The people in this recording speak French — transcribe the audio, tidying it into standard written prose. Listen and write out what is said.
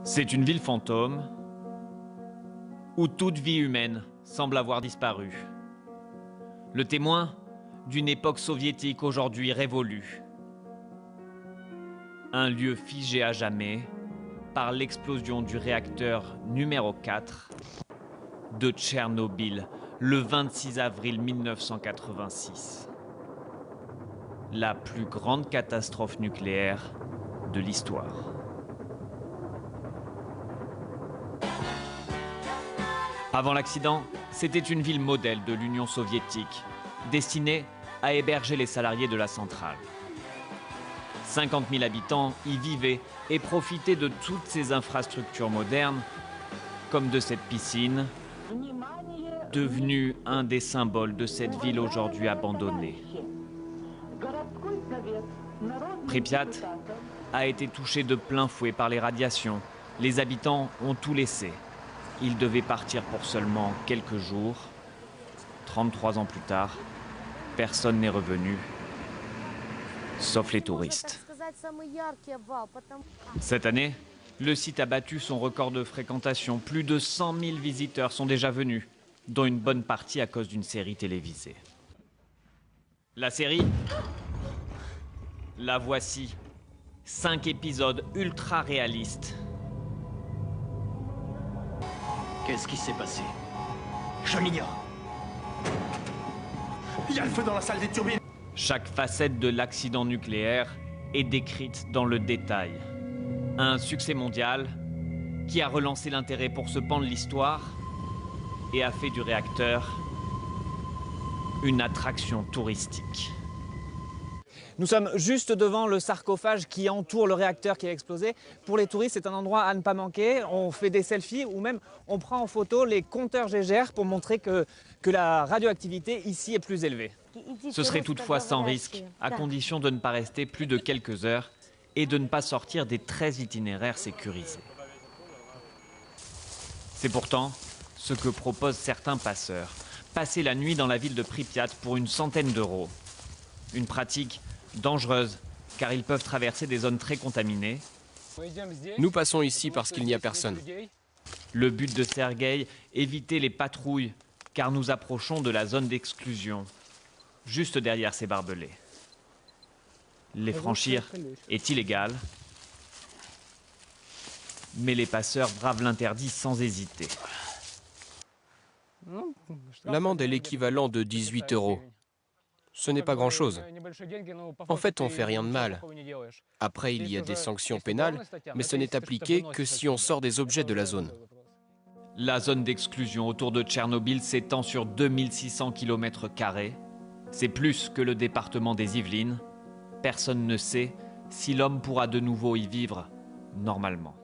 C'est une ville fantôme où toute vie humaine semble avoir disparu. Le témoin d'une époque soviétique aujourd'hui révolue. Un lieu figé à jamais par l'explosion du réacteur numéro 4 de Tchernobyl le 26 avril 1986. La plus grande catastrophe nucléaire de l'histoire. Avant l'accident, c'était une ville modèle de l'Union soviétique, destinée à héberger les salariés de la centrale. 50 000 habitants y vivaient et profitaient de toutes ces infrastructures modernes, comme de cette piscine, devenue un des symboles de cette ville aujourd'hui abandonnée. Pripyat a été touché de plein fouet par les radiations. Les habitants ont tout laissé. Ils devaient partir pour seulement quelques jours. 33 ans plus tard, personne n'est revenu, sauf les touristes. Cette année, le site a battu son record de fréquentation. Plus de 100 000 visiteurs sont déjà venus, dont une bonne partie à cause d'une série télévisée. La série, la voici. 5 épisodes ultra réalistes. Qu'est-ce qui s'est passé? Je l'ignore. Il y a le feu dans la salle des turbines. Chaque facette de l'accident nucléaire est décrite dans le détail. Un succès mondial qui a relancé l'intérêt pour ce pan de l'histoire et a fait du réacteur une attraction touristique. Nous sommes juste devant le sarcophage qui entoure le réacteur qui a explosé. Pour les touristes, c'est un endroit à ne pas manquer. On fait des selfies ou même on prend en photo les compteurs GGR pour montrer que la radioactivité ici est plus élevée. Ce serait toutefois sans risque, à condition de ne pas rester plus de quelques heures et de ne pas sortir des 13 itinéraires sécurisés. C'est pourtant ce que proposent certains passeurs. Passer la nuit dans la ville de Pripyat pour une centaine d'euros. Une pratique dangereuse, car ils peuvent traverser des zones très contaminées. Nous passons ici parce qu'il n'y a personne. Le but de Sergueï, éviter les patrouilles, car nous approchons de la zone d'exclusion, juste derrière ces barbelés. Les franchir est illégal, mais les passeurs bravent l'interdit sans hésiter. L'amende est l'équivalent de 18 euros. Ce n'est pas grand-chose. En fait, on ne fait rien de mal. Après, il y a des sanctions pénales, mais ce n'est appliqué que si on sort des objets de la zone. La zone d'exclusion autour de Tchernobyl s'étend sur 2600 km². C'est plus que le département des Yvelines. Personne ne sait si l'homme pourra de nouveau y vivre normalement.